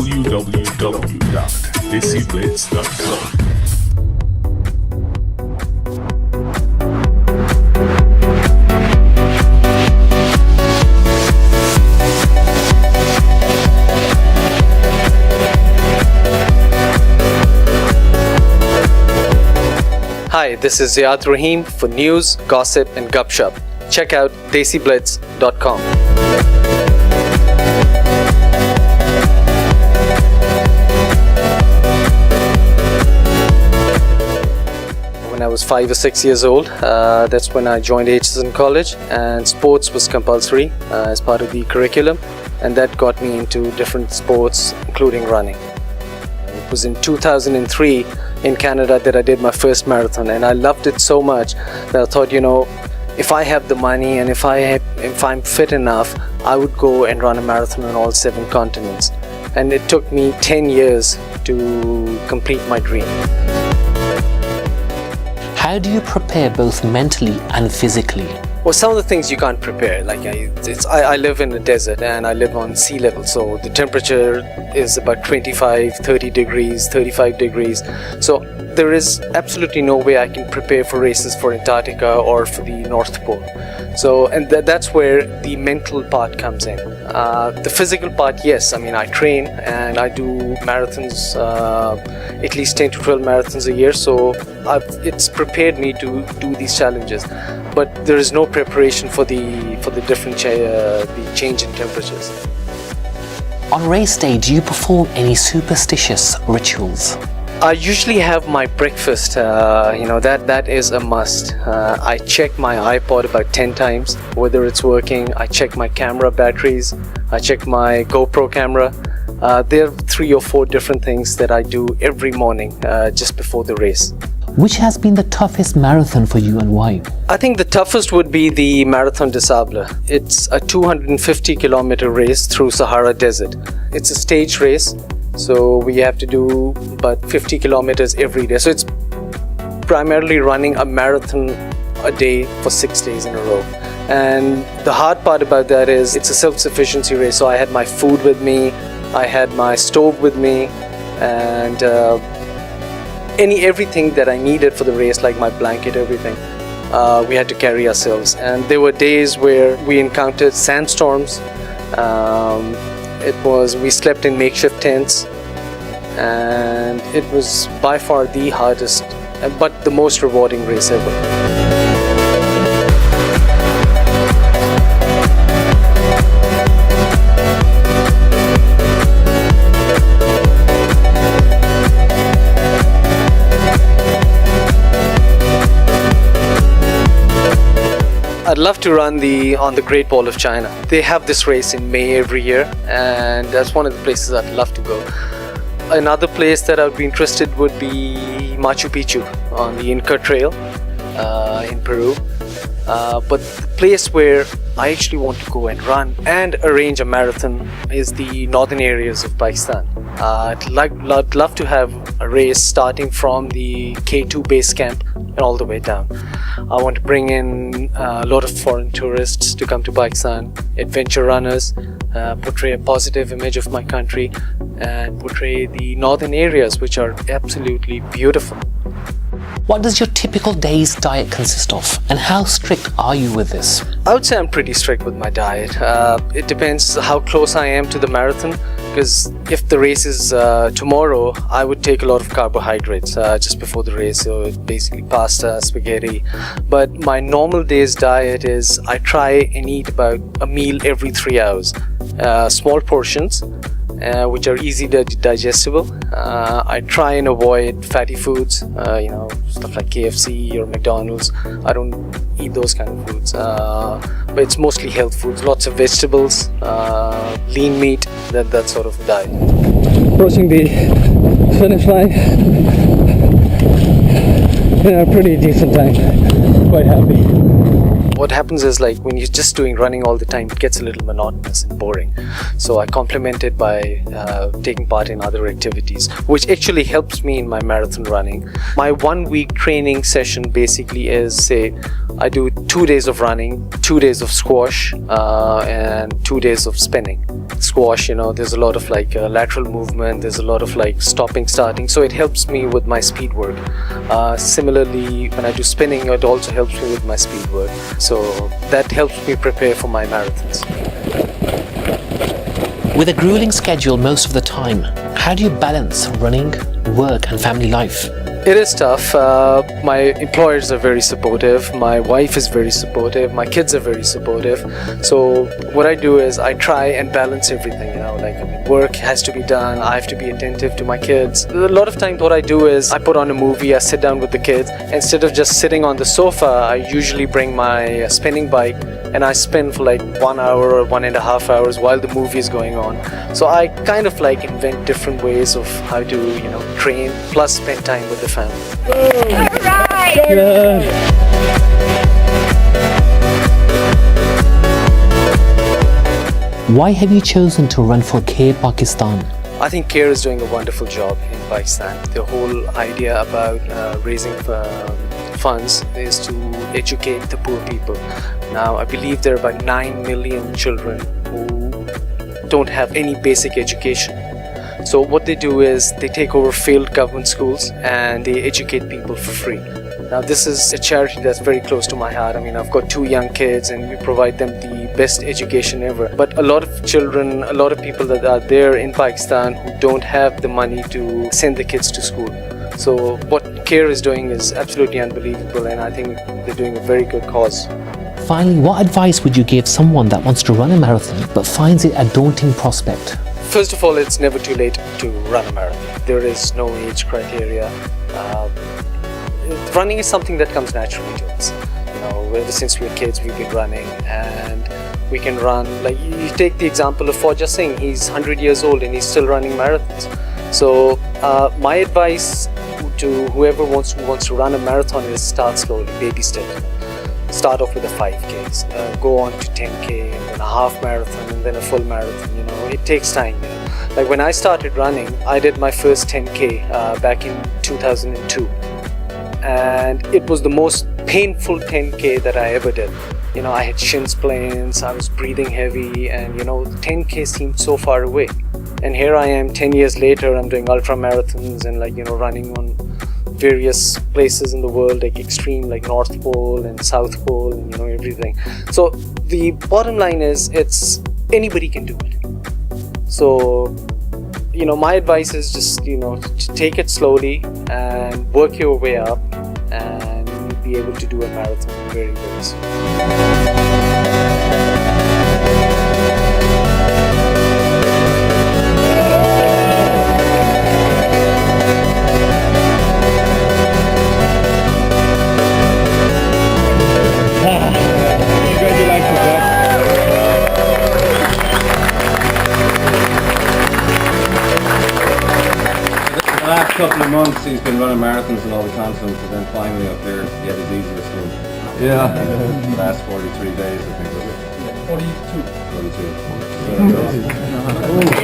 www.DESIblitz.com. Hi, this is Ziyad Rahim for news, gossip, and gupshup. Check out DESIblitz.com. When I was 5 or 6 years old, that's when I joined HSN College, and sports was compulsory as part of the curriculum, and that got me into different sports, including running. It was in 2003 in Canada that I did my first marathon, and I loved it so much that I thought, if I have the money and if I'm fit enough, I would go and run a marathon on all 7 continents. And it took me 10 years to complete my dream. How do you prepare both mentally and physically? Well, some of the things you can't prepare. Like I live in a desert and I live on sea level, so the temperature is about 25, 30 degrees, 35 degrees. So there is absolutely no way I can prepare for races for Antarctica or for the North Pole. So, and that's where the mental part comes in. The physical part, yes, I train and I do marathons, at least 10 to 12 marathons a year. So it's prepared me to do these challenges. But there is no preparation for the different the change in temperatures. On race day, do you perform any superstitious rituals? I usually have my breakfast. That is a must. I check my iPod about 10 times whether it's working. I check my camera batteries. I check my GoPro camera. There are 3 or 4 different things that I do every morning just before the race. Which has been the toughest marathon for you and why? I think the toughest would be the Marathon des Sables. It's a 250-kilometer race through Sahara Desert. It's a stage race, so we have to do about 50 kilometers every day. So it's primarily running a marathon a day for 6 days in a row. And the hard part about that is it's a self-sufficiency race. So I had my food with me, I had my stove with me, and everything that I needed for the race, like my blanket, everything, we had to carry ourselves. And there were days where we encountered sandstorms. We slept in makeshift tents, and it was by far the hardest but the most rewarding race ever. I'd love to run on the Great Wall of China. They have this race in May every year, and that's one of the places I'd love to go. Another place that I would be interested would be Machu Picchu on the Inca Trail in Peru. But the place where I actually want to go and run and arrange a marathon is the northern areas of Pakistan. I'd love to have a race starting from the K2 base camp and all the way down. I want to bring in a lot of foreign tourists to come to Pakistan, adventure runners, portray a positive image of my country, and portray the northern areas, which are absolutely beautiful. What does your typical day's diet consist of, and how strict are you with this? I would say I'm pretty strict with my diet. It depends how close I am to the marathon, because if the race is tomorrow, I would take a lot of carbohydrates just before the race, so basically pasta, spaghetti. But my normal day's diet is I try and eat about a meal every 3 hours, small portions, which are easy digestible. I try and avoid fatty foods, stuff like KFC or McDonald's. I don't eat those kind of foods, but it's mostly health foods, lots of vegetables, lean meat, that sort of diet. Approaching the finish line in a pretty decent time, quite happy. what happens is like when you're just doing running all the time, it gets a little monotonous and boring. So I complement it by taking part in other activities, which actually helps me in my marathon running. My 1 week training session basically is, say, I do 2 days of running, 2 days of squash, and 2 days of spinning. Squash, there's a lot of like lateral movement, there's a lot of like stopping, starting, so it helps me with my speed work. Similarly, when I do spinning, it also helps me with my speed work. So that helps me prepare for my marathons. With a grueling schedule most of the time, how do you balance running, work and family life? It is tough. My employers are very supportive. My wife is very supportive. My kids are very supportive. So what I do is I try and balance everything, work has to be done. I have to be attentive to my kids. A lot of times what I do is I put on a movie, I sit down with the kids. Instead of just sitting on the sofa, I usually bring my spinning bike and I spin for like 1 hour or 1.5 hours while the movie is going on. So I kind of like invent different ways of how to, train plus spend time with the family. All right. Why have you chosen to run for CARE Pakistan? I think CARE is doing a wonderful job in Pakistan. The whole idea about raising funds is to educate the poor people. Now, I believe there are about 9 million children who don't have any basic education. So what they do is they take over failed government schools and they educate people for free. Now this is a charity that's very close to my heart. I've got 2 young kids and we provide them the best education ever. But a lot of children, a lot of people that are there in Pakistan who don't have the money to send the kids to school. So what CARE is doing is absolutely unbelievable, and I think they're doing a very good cause. Finally, what advice would you give someone that wants to run a marathon but finds it a daunting prospect? First of all, it's never too late to run a marathon. There is no age criteria. Running is something that comes naturally to us. Ever since we were kids, we've been running, and we can run. Like you take the example of Fauja Singh. He's 100 years old and he's still running marathons. So my advice to whoever wants to run a marathon is start slowly, baby steps. Start off with a 5K, go on to 10K, and then a half marathon, and then a full marathon. It takes time. Like when I started running, I did my first 10K back in 2002, and it was the most painful 10K that I ever did. I had shin splints, I was breathing heavy, and 10K seemed so far away. And here I am 10 years later, I'm doing ultra marathons and running on various places in the world, like extreme, like North Pole and South Pole, and everything. So the bottom line is, anybody can do it. So my advice is just to take it slowly and work your way up, and you'll be able to do a marathon very, very soon. The last couple of months he's been running marathons and all the continents, and then finally up there he had his easiest one. Yeah. The last 43 days I think was it? 42. 42.